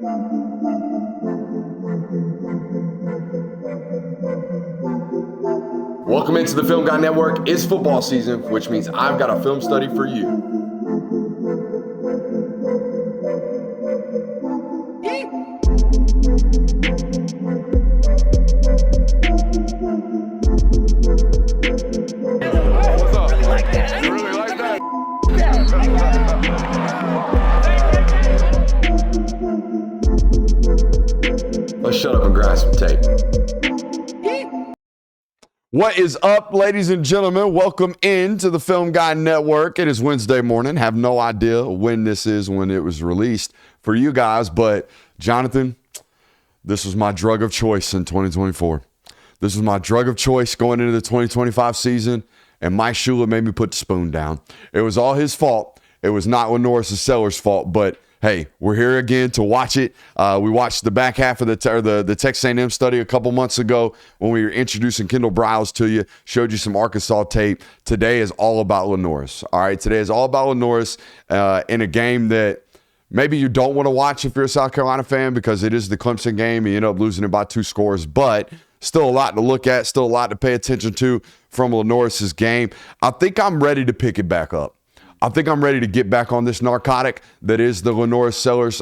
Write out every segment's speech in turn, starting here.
Welcome into the Film Guy Network. It's football season, which means I've got a film study for you. What's up? You really like that? Let's shut up and grab some tape. What is up, ladies and gentlemen? Welcome into the Film Guy Network. It is Wednesday morning. Have no idea when this is, when it was released for you guys. But, Jonathan, this was my drug of choice in 2024. This was my drug of choice going into the 2025 season, and Mike Shula made me put the spoon down. It was all his fault. It was not LaNorris' seller's fault, but hey, we're here again to watch it. We watched the back half of the Texas A&M study a couple months ago when we were introducing Kendall Briles to you, showed you some Arkansas tape. Today is all about LaNorris. All right, today is all about LaNorris in a game that maybe you don't want to watch if you're a South Carolina fan because it is the Clemson game. You end up losing it by 2 scores, but still a lot to look at, still a lot to pay attention to from LaNorris' game. I think I'm ready to pick it back up. I think I'm ready to get back on this narcotic that is the LaNorris Sellers,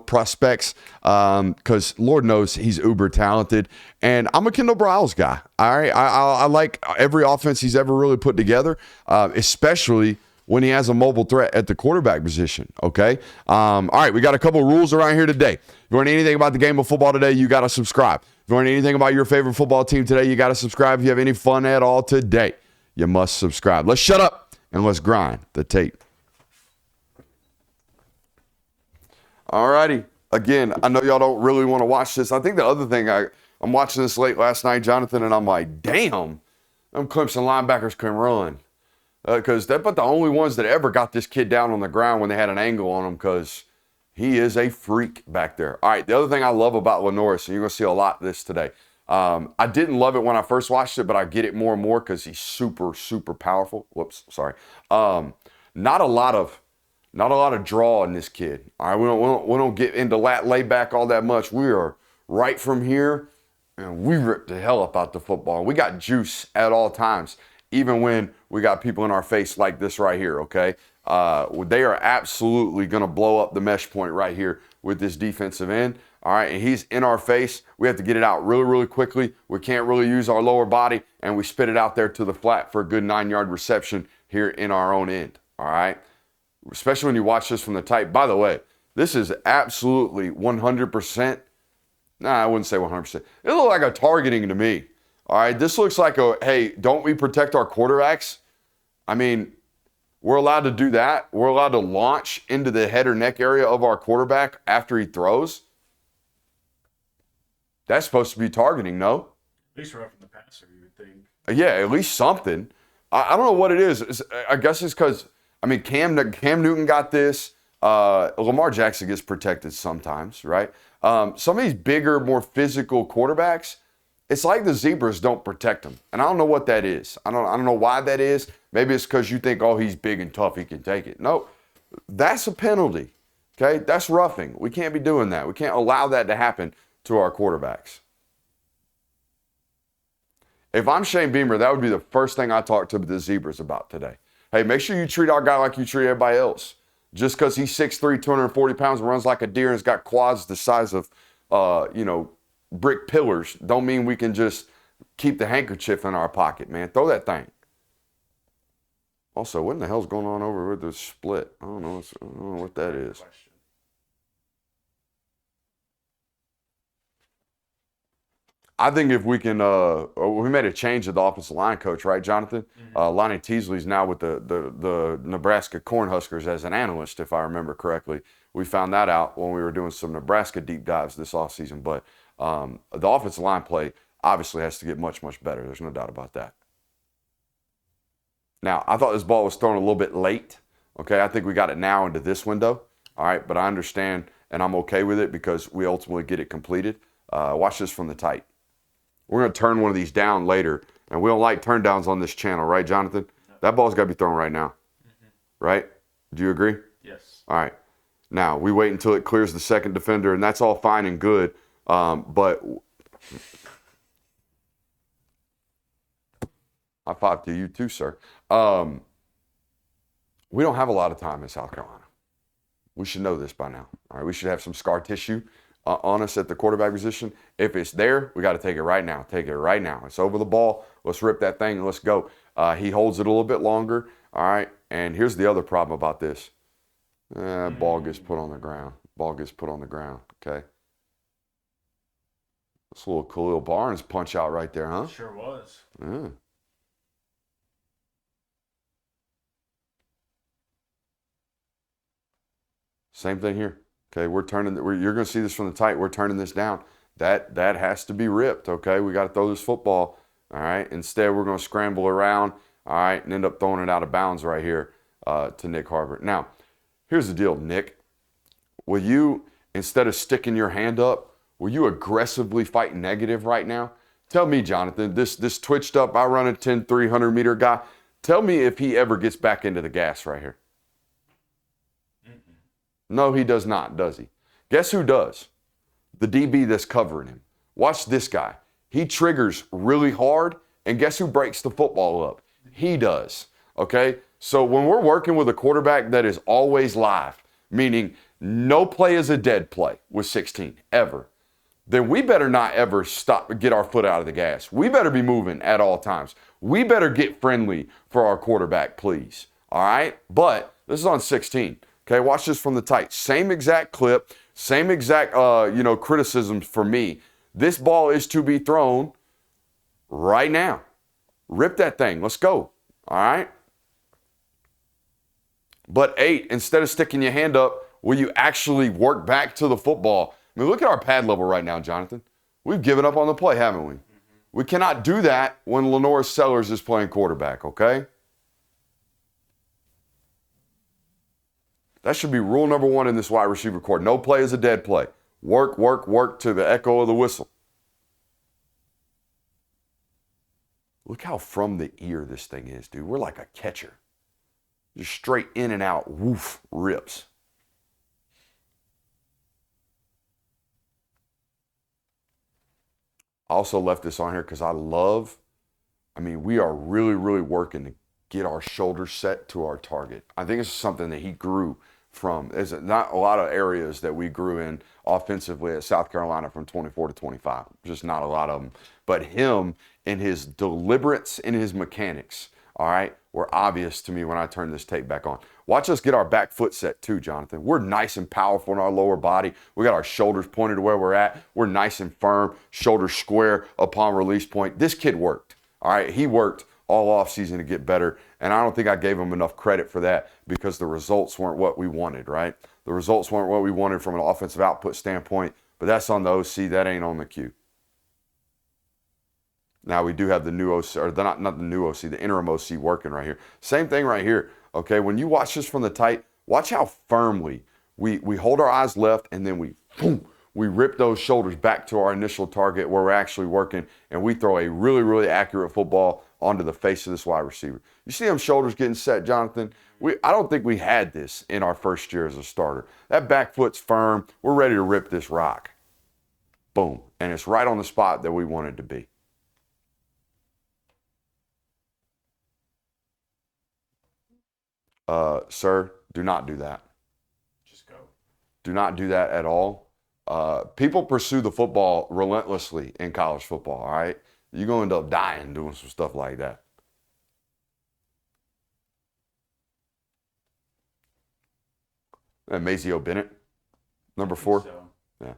prospects, because Lord knows he's uber talented. And I'm a Kendall Briles guy. All right, I like every offense he's ever really put together, especially when he has a mobile threat at the quarterback position, okay? All right, we got a couple rules around here today. If you want anything about the game of football today, you got to subscribe. If you want anything about your favorite football team today, you got to subscribe. If you have any fun at all today, you must subscribe. Let's shut up and let's grind the tape. All righty. Again, I know y'all don't really want to watch this. I think the other thing, I'm watching this late last night, Jonathan, and I'm like, damn, them Clemson linebackers can run. Because they're but the only ones that ever got this kid down on the ground when they had an angle on him because he is a freak back there. All right, the other thing I love about LaNorris, and you're going to see a lot of this today, I didn't love it when I first watched it, but I get it more and more because he's super, super powerful. Whoops, sorry. Not a lot of draw in this kid. All right, we don't get into lay back all that much. We are right from here, and we rip the hell up out the football. We got juice at all times, even when we got people in our face like this right here. Okay, they are absolutely going to blow up the mesh point right here with this defensive end. All right, and he's in our face. We have to get it out really, really quickly. We can't really use our lower body, and we spit it out there to the flat for a good 9-yard reception here in our own end. All right, especially when you watch this from the tight. By the way, this is absolutely 100%. Nah, I wouldn't say 100%. It looks like a targeting to me. All right, this looks like a, hey, don't we protect our quarterbacks? I mean, we're allowed to do that. We're allowed to launch into the head or neck area of our quarterback after he throws. That's supposed to be targeting, no? At least roughing the passer, you would think. Yeah, at least something. I don't know what it is. I guess it's because, I mean, Cam Newton got this. Lamar Jackson gets protected sometimes, right? Some of these bigger, more physical quarterbacks, it's like the zebras don't protect them. And I don't know what that is. I don't know why that is. Maybe it's because you think, oh, he's big and tough, he can take it. No, that's a penalty, okay? That's roughing. We can't be doing that. We can't allow that to happen to our quarterbacks. If I'm Shane Beamer, that would be the first thing I talk to the zebras about today. Hey, make sure you treat our guy like you treat everybody else. Just because he's 6'3", 240 pounds, and runs like a deer and has got quads the size of, brick pillars, don't mean we can just keep the handkerchief in our pocket, man. Throw that thing. Also, what in the hell's going on over with this split? I don't know what that is. I think if we can, we made a change at the offensive line coach, right, Jonathan? Mm-hmm. Lonnie Teasley's now with the Nebraska Cornhuskers as an analyst, if I remember correctly. We found that out when we were doing some Nebraska deep dives this offseason. But the offensive line play obviously has to get much, much better. There's no doubt about that. Now, I thought this ball was thrown a little bit late. Okay, I think we got it now into this window. All right, but I understand, and I'm okay with it because we ultimately get it completed. Watch this from the tight. We're going to turn one of these down later, and we don't like turn downs on this channel, right, Jonathan? No. That ball's got to be thrown right now, right? Do you agree? Yes. All right. Now, we wait until it clears the second defender, and that's all fine and good. But high five to you too, sir. We don't have a lot of time in South Carolina. We should know this by now. All right, we should have some scar tissue on us at the quarterback position. If it's there, we got to take it right now. Take it right now. It's over the ball. Let's rip that thing and let's go. He holds it a little bit longer. All right, and here's the other problem about this. Ball gets put on the ground. Ball gets put on the ground, okay? This little Khalil Barnes punch out right there, huh? Sure was. Yeah. Same thing here. Okay, you're going to see this from the tight. We're turning this down. That has to be ripped, okay? We got to throw this football, all right? Instead, we're going to scramble around, all right, and end up throwing it out of bounds right here to Nick Harbor. Now, here's the deal, Nick. Will you, instead of sticking your hand up, will you aggressively fight negative right now? Tell me, Jonathan, this twitched up, I run a 10, 300-meter guy. Tell me if he ever gets back into the gas right here. No, he does not, does he? Guess who does? The DB that's covering him. Watch this guy. He triggers really hard, and guess who breaks the football up? He does, okay? So when we're working with a quarterback that is always live, meaning no play is a dead play with 16, ever, then we better not ever get our foot out of the gas. We better be moving at all times. We better get friendly for our quarterback, please, all right? But this is on 16. Okay, watch this from the tight. Same exact clip, same exact, criticisms for me. This ball is to be thrown right now. Rip that thing. Let's go. All right? But 8, instead of sticking your hand up, will you actually work back to the football? I mean, look at our pad level right now, Jonathan. We've given up on the play, haven't we? We cannot do that when LaNorris Sellers is playing quarterback, okay? That should be rule number 1 in this wide receiver court. No play is a dead play. Work, work, work to the echo of the whistle. Look how from the ear this thing is, dude. We're like a catcher. Just straight in and out, woof, rips. I also left this on here because we are really, really working to get our shoulders set to our target. I think it's something that he grew from. There's not a lot of areas that we grew in offensively at South Carolina from 24 to 25. Just not a lot of them. But him and his deliberates and his mechanics, all right, were obvious to me when I turned this tape back on. Watch us get our back foot set too, Jonathan. We're nice and powerful in our lower body. We got our shoulders pointed to where we're at. We're nice and firm, shoulders square upon release point. This kid worked, all right? He worked all offseason to get better, and I don't think I gave him enough credit for that because the results weren't what we wanted, right? The results weren't what we wanted from an offensive output standpoint, but that's on the OC. That ain't on the Q. Now we do have the new OC, or not the new OC, the interim OC working right here. Same thing right here, okay? When you watch this from the tight, watch how firmly we hold our eyes left, and then we rip those shoulders back to our initial target where we're actually working, and we throw a really, really accurate football onto the face of this wide receiver. You see them shoulders getting set, Jonathan? I don't think we had this in our first year as a starter. That back foot's firm. We're ready to rip this rock. Boom. And it's right on the spot that we wanted to be. Sir, do not do that. Just go. Do not do that at all. People pursue the football relentlessly in college football, all right? You're going to end up dying doing some stuff like that. And Mazio Bennett, number 4. So. Yeah.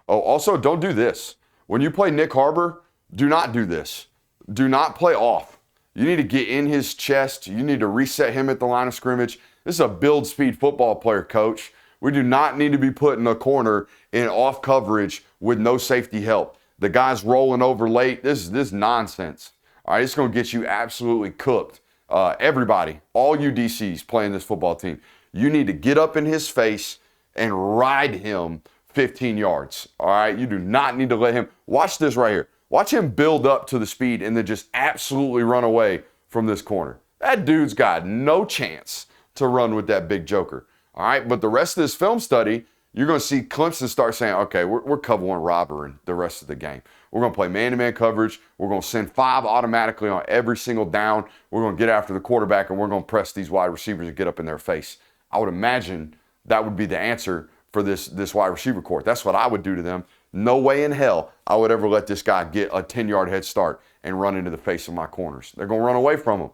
Oh, also, don't do this. When you play Nick Harbor, do not do this. Do not play off. You need to get in his chest. You need to reset him at the line of scrimmage. This is a build speed football player, coach. We do not need to be put in a corner in off coverage with no safety help. The guy's rolling over late. This is nonsense. All right, it's going to get you absolutely cooked. Everybody, all you DCs playing this football team, you need to get up in his face and ride him 15 yards. All right, you do not need to let him. Watch this right here. Watch him build up to the speed and then just absolutely run away from this corner. That dude's got no chance to run with that big joker. All right, but the rest of this film study, you're going to see Clemson start saying, okay, we're cover one robbering the rest of the game. We're going to play man-to-man coverage. We're going to send 5 automatically on every single down. We're going to get after the quarterback, and we're going to press these wide receivers and get up in their face. I would imagine that would be the answer for this wide receiver court. That's what I would do to them. No way in hell I would ever let this guy get a 10-yard head start and run into the face of my corners. They're going to run away from him.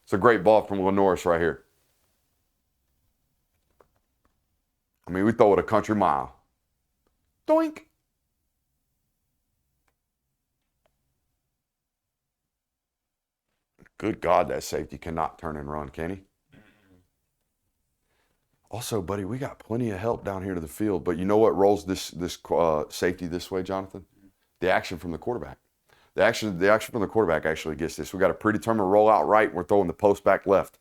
It's a great ball from LaNorris right here. I mean, we throw it a country mile. Doink. Good God, that safety cannot turn and run, can he? Also, buddy, we got plenty of help down here to the field, but you know what rolls this safety this way, Jonathan? The action from the quarterback. The action from the quarterback actually gets this. We got a predetermined rollout right, and we're throwing the post back left.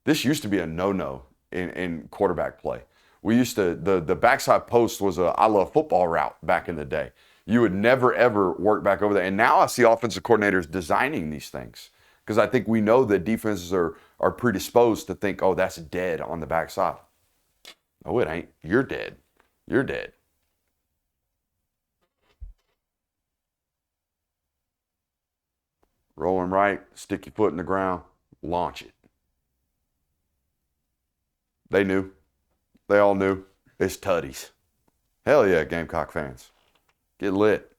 This used to be a no-no in quarterback play. We used to, the backside post was a I love football route back in the day. You would never, ever work back over there. And now I see offensive coordinators designing these things because I think we know that defenses are predisposed to think, oh, that's dead on the backside. No, it ain't. You're dead. You're dead. Rolling right, stick your foot in the ground, launch it. They knew. They all knew. It's tutties. Hell yeah, Gamecock fans. Get lit.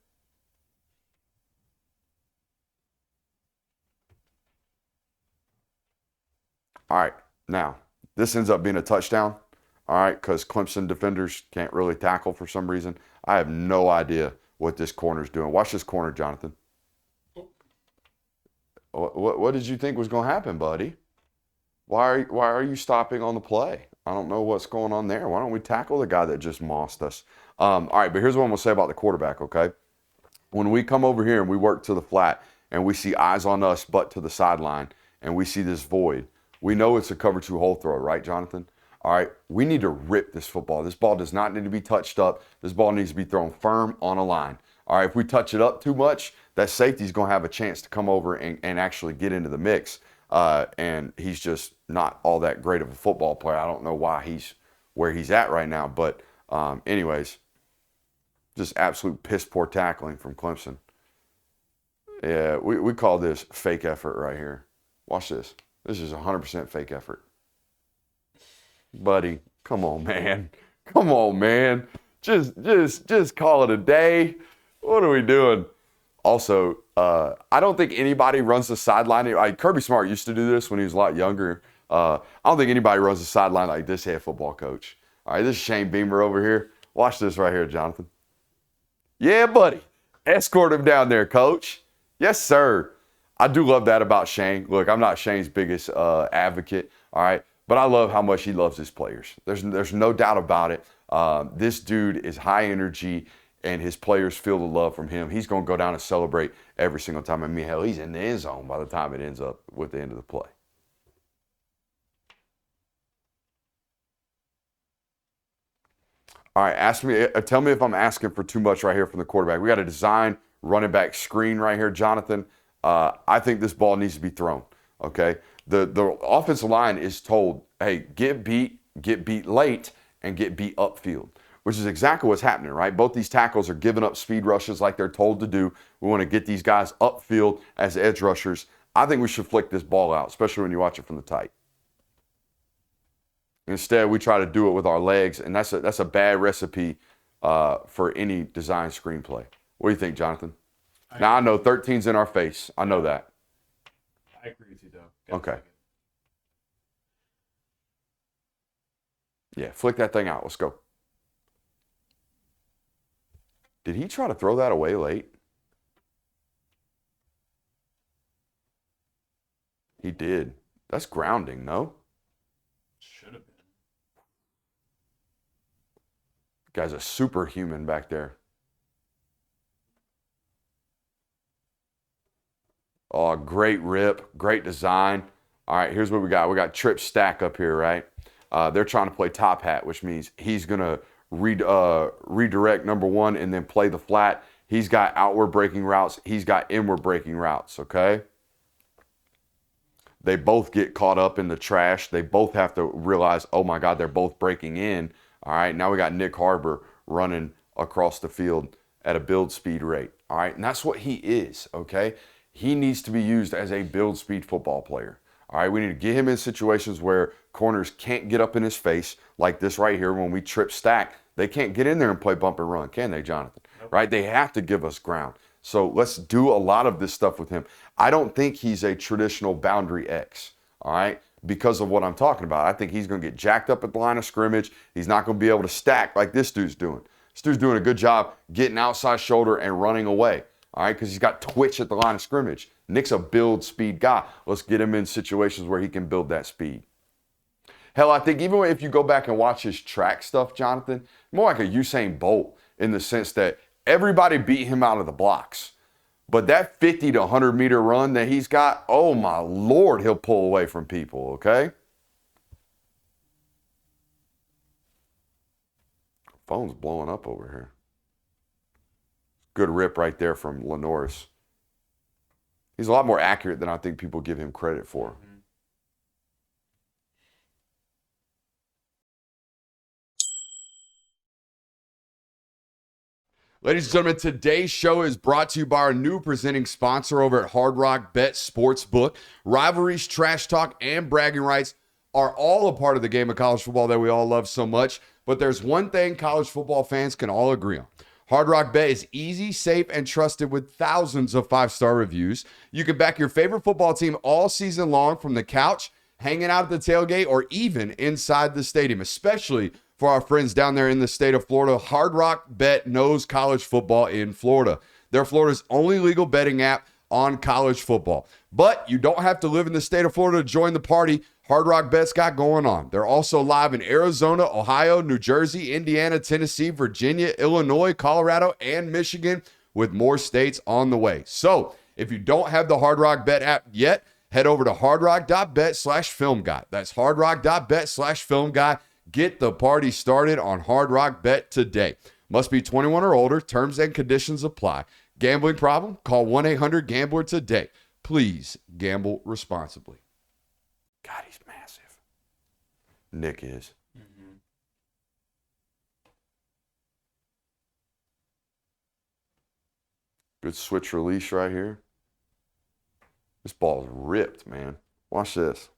All right, now, this ends up being a touchdown, all right, because Clemson defenders can't really tackle for some reason. I have no idea what this corner's doing. Watch this corner, Jonathan. What did you think was going to happen, buddy? Why are you stopping on the play? I don't know what's going on there. Why don't we tackle the guy that just mossed us? All right, but here's what I'm going to say about the quarterback, okay? When we come over here and we work to the flat and we see eyes on us, butt to the sideline, and we see this void, we know it's a cover 2 hole throw, right, Jonathan? All right, we need to rip this football. This ball does not need to be touched up. This ball needs to be thrown firm on a line. All right, if we touch it up too much, that safety's going to have a chance to come over and actually get into the mix. And he's just not all that great of a football player. I don't know why he's where he's at right now. But anyways, just absolute piss poor tackling from Clemson. Yeah, we call this fake effort right here. Watch this. This is 100% fake effort. Buddy, come on, man. Come on, man. Just call it a day. What are we doing? Also, I don't think anybody runs the sideline. Like Kirby Smart used to do this when he was a lot younger. I don't think anybody runs the sideline like this head football coach. All right, this is Shane Beamer over here. Watch this right here, Jonathan. Yeah, buddy. Escort him down there, coach. Yes, sir. I do love that about Shane. Look, I'm not Shane's biggest advocate, all right? But I love how much he loves his players. There's no doubt about it. This dude is high energy, and his players feel the love from him. He's going to go down and celebrate every single time. I mean, hell, he's in the end zone by the time it ends up with the end of the play. All right, tell me if I'm asking for too much right here from the quarterback. We got a design running back screen right here, Jonathan. I think this ball needs to be thrown, okay? The offensive line is told, hey, get beat late, and get beat upfield, which is exactly what's happening, right? Both these tackles are giving up speed rushes like they're told to do. We want to get these guys upfield as edge rushers. I think we should flick this ball out, especially when you watch it from the tight. Instead, we try to do it with our legs, and that's a bad recipe for any design screenplay. What do you think, Jonathan? Now, I know 13's in our face. I know that. I agree with you, though. Okay. Yeah, flick that thing out. Let's go. Did he try to throw that away late? He did. That's grounding, no? Should have been. Guy's a superhuman back there. Oh, great rip, great design. All right, here's what we got. We got trip stack up here, right? They're trying to play top hat, which means he's going to redirect number one and then play the flat. He's got outward breaking routes. He's got inward breaking routes, okay? They both get caught up in the trash. They both have to realize, oh my God, they're both breaking in. All right, now we got Nick Harbor running across the field at a build speed rate. All right, and that's what he is, okay? He needs to be used as a build speed football player. All right, we need to get him in situations where corners can't get up in his face, like this right here when we trip stack. They can't get in there and play bump and run, can they, Jonathan? Nope. Right? They have to give us ground. So let's do a lot of this stuff with him. I don't think he's a traditional boundary X, all right, because of what I'm talking about. I think he's going to get jacked up at the line of scrimmage. He's not going to be able to stack like this dude's doing. This dude's doing a good job getting outside shoulder and running away, all right, because he's got twitch at the line of scrimmage. Nick's a build speed guy. Let's get him in situations where he can build that speed. Hell, I think even if you go back and watch his track stuff, Jonathan, more like a Usain Bolt in the sense that everybody beat him out of the blocks. But that 50 to 100 meter run that he's got, oh my Lord, he'll pull away from people, okay? Phone's blowing up over here. Good rip right there from LaNorris. He's a lot more accurate than I think people give him credit for. Ladies and gentlemen, today's show is brought to you by our new presenting sponsor over at Hard Rock Bet Sportsbook. Rivalries, trash talk, and bragging rights are all a part of the game of college football that we all love so much. But there's one thing college football fans can all agree on. Hard Rock Bet is easy, safe, and trusted with thousands of five-star reviews. You can back your favorite football team all season long from the couch, hanging out at the tailgate, or even inside the stadium, especially for our friends down there in the state of Florida. Hard Rock Bet knows college football in Florida. They're Florida's only legal betting app on college football. But you don't have to live in the state of Florida to join the party Hard Rock Bet's got going on. They're also live in Arizona, Ohio, New Jersey, Indiana, Tennessee, Virginia, Illinois, Colorado, and Michigan, with more states on the way. So if you don't have the Hard Rock Bet app yet, head over to hardrock.bet/filmguy. That's hardrock.bet/filmguy. Get the party started on Hard Rock Bet today. Must be 21 or older. Terms and conditions apply. Gambling problem? Call 1-800-GAMBLER today. Please gamble responsibly. God, he's massive. Nick is. Mm-hmm. Good switch release right here. This ball's ripped, man. Watch this.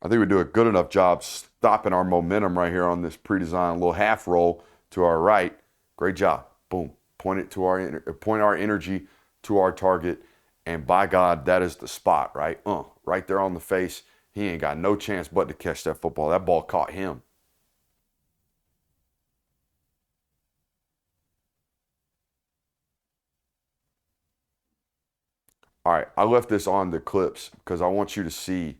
I think we do a good enough job stopping our momentum right here on this pre-designed little half roll to our right. Great job. Boom. Point our energy to our target, and by God, that is the spot, right? Right there on the face. He ain't got no chance but to catch that football. That ball caught him. All right, I left this on the clips because I want you to see.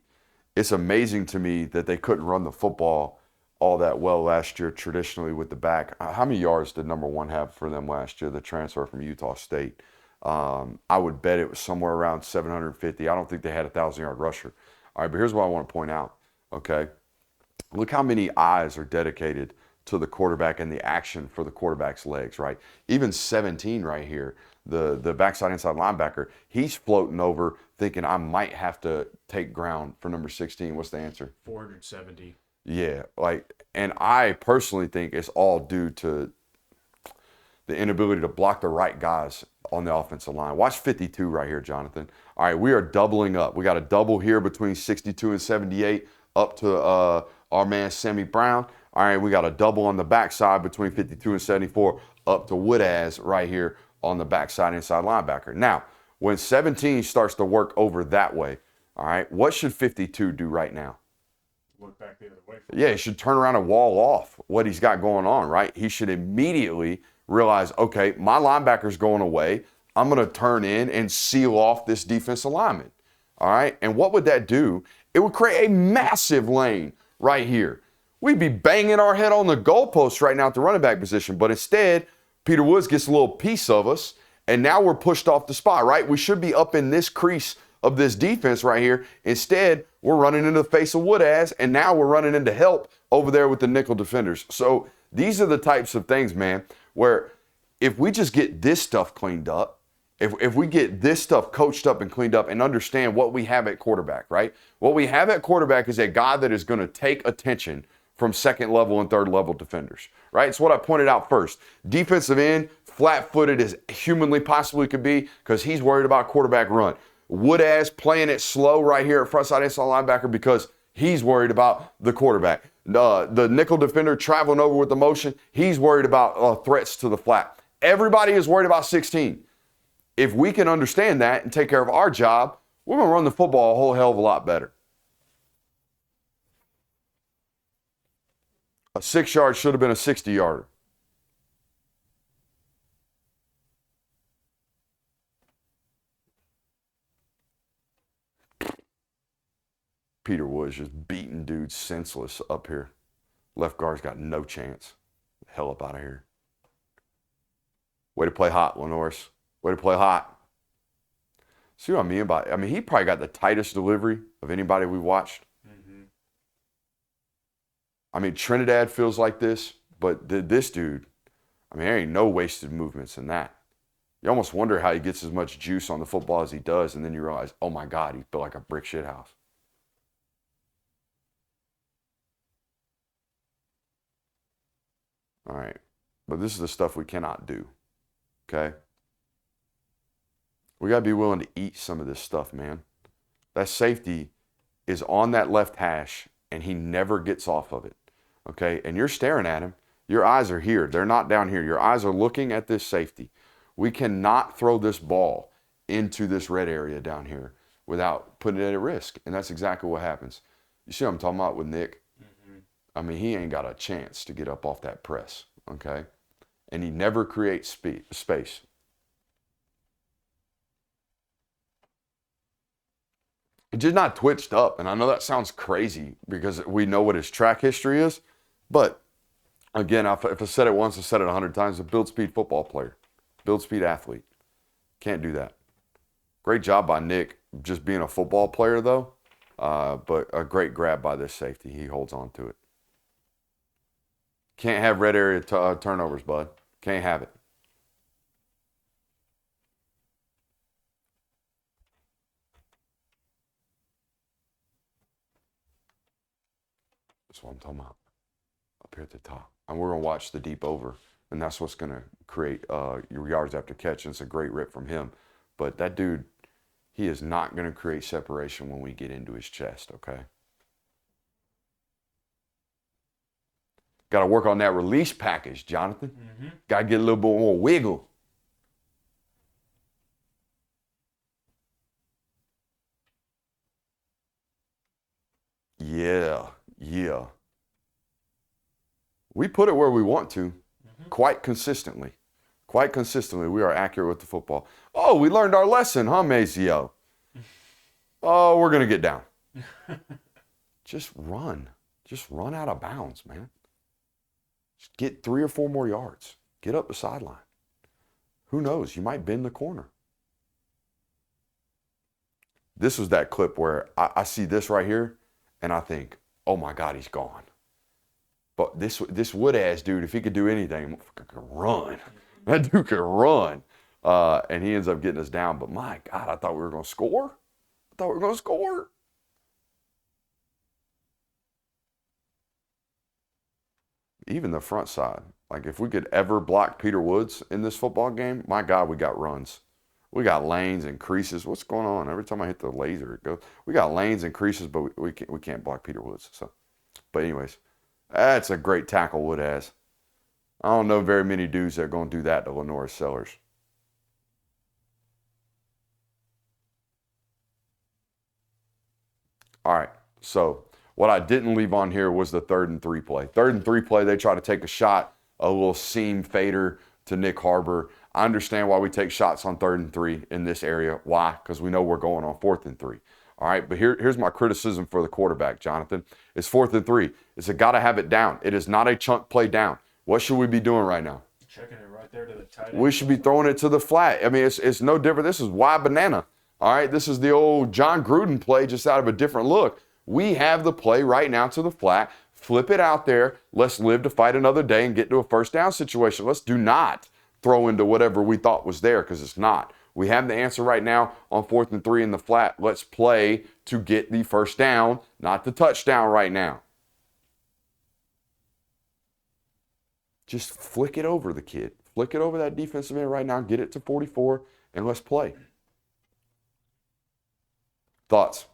It's amazing to me that they couldn't run the football all that well last year traditionally with the back. How many yards did number one have for them last year, the transfer from Utah State? I would bet it was somewhere around 750. I don't think they had a 1,000-yard rusher. All right, but here's what I want to point out, okay? Look how many eyes are dedicated to the quarterback and the action for the quarterback's legs, right? Even 17 right here, the backside inside linebacker, he's floating over thinking I might have to take ground for number 16. What's the answer? 470. Yeah, and I personally think it's all due to the inability to block the right guys on the offensive line. Watch 52 right here, Jonathan. All right, we are doubling up. We got a double here between 62 and 78 up to our man Sammy Brown. All right, we got a double on the backside between 52 and 74 up to Woodaz right here on the backside inside linebacker. Now, when 17 starts to work over that way, all right, what should 52 do right now? Look back the other way. Yeah, he should turn around and wall off what he's got going on, right? He should immediately realize, okay, my linebacker's going away. I'm going to turn in and seal off this defensive lineman, all right? And what would that do? It would create a massive lane right here. We'd be banging our head on the goalpost right now at the running back position, but instead, Peter Woods gets a little piece of us, and now we're pushed off the spot, right? We should be up in this crease of this defense right here. Instead, we're running into the face of Woodaz, and now we're running into help over there with the nickel defenders. So these are the types of things, man, where if we just get this stuff cleaned up, If we get this stuff coached up and cleaned up and understand what we have at quarterback, right? What we have at quarterback is a guy that is going to take attention from second level and third level defenders, right? It's what I pointed out first. Defensive end, flat-footed as humanly possibly could be because he's worried about quarterback run. Woodaz playing it slow right here at front side inside linebacker because he's worried about the quarterback. The nickel defender traveling over with the motion, he's worried about threats to the flat. Everybody is worried about 16. If we can understand that and take care of our job, we're going to run the football a whole hell of a lot better. A 6-yard should have been a 60-yarder. Peter Woods just beating dudes senseless up here. Left guard's got no chance. Hell up out of here. Way to play hot, LaNorris. Way to play hot. See what I mean about it? I mean, he probably got the tightest delivery of anybody we watched. Mm-hmm. I mean, Trinidad feels like this, but this dude, I mean, there ain't no wasted movements in that. You almost wonder how he gets as much juice on the football as he does, and then you realize, oh my God, he built like a brick shit house. All right, but this is the stuff we cannot do, okay? We got to be willing to eat some of this stuff, man. That safety is on that left hash, and he never gets off of it, okay? And you're staring at him. Your eyes are here. They're not down here. Your eyes are looking at this safety. We cannot throw this ball into this red area down here without putting it at risk, and that's exactly what happens. You see what I'm talking about with Nick? Mm-hmm. I mean, he ain't got a chance to get up off that press, okay? And he never creates space. He just not twitched up, and I know that sounds crazy because we know what his track history is, but again, if I said it once, I said it 100 times, a build speed football player, build speed athlete. Can't do that. Great job by Nick just being a football player, though, but a great grab by this safety. He holds on to it. Can't have red area turnovers, bud. Can't have it. That's what I'm talking about. Up here at the top. And we're going to watch the deep over. And that's what's going to create your yards after catch. And it's a great rip from him. But that dude, he is not going to create separation when we get into his chest, okay? Got to work on that release package, Jonathan. Mm-hmm. Got to get a little bit more wiggle. Yeah. We put it where we want to, quite consistently. Quite consistently, we are accurate with the football. Oh, we learned our lesson, huh, Mazio? Oh, we're going to get down. Just run. Just run out of bounds, man. Just get 3 or 4 more yards. Get up the sideline. Who knows? You might bend the corner. This was that clip where I see this right here, and I think, oh my God, he's gone. But this Wood-ass dude, if he could do anything, could run. That dude could run. And he ends up getting us down. But my God, I thought we were going to score. Even the front side. Like if we could ever block Peter Woods in this football game, my God, we got runs. We got lanes and creases. What's going on? Every time I hit the laser, it goes. We got lanes and creases, but we can't block Peter Woods. So, but anyways, that's a great tackle Wood has. I don't know very many dudes that are going to do that to LaNorris Sellers. All right, so what I didn't leave on here was the 3rd and 3 play. 3rd and 3 play, they try to take a shot, a little seam fader to Nick Harbor. I understand why we take shots on 3rd and 3 in this area. Why? Because we know we're going on 4th and 3. All right, but here's my criticism for the quarterback, Jonathan. It's 4th and 3. It's a got to have it down. It is not a chunk play down. What should we be doing right now? Checking it right there to the tight end. We should be throwing it to the flat. I mean, it's no different. This is wide banana. All right, this is the old John Gruden play just out of a different look. We have the play right now to the flat. Flip it out there. Let's live to fight another day and get to a first down situation. Let's do not throw into whatever we thought was there because it's not. We have the answer right now on 4th and 3 in the flat. Let's play to get the first down, not the touchdown right now. Just flick it over the kid. Flick it over that defensive end right now. Get it to 44, and let's play. Thoughts?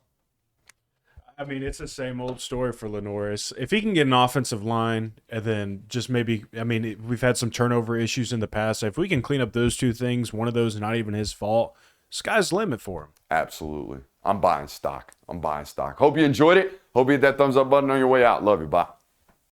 I mean, it's the same old story for LaNorris. If he can get an offensive line and then just maybe, I mean, we've had some turnover issues in the past. If we can clean up those two things, one of those is not even his fault, sky's the limit for him. Absolutely. I'm buying stock. Hope you enjoyed it. Hope you hit that thumbs up button on your way out. Love you. Bye.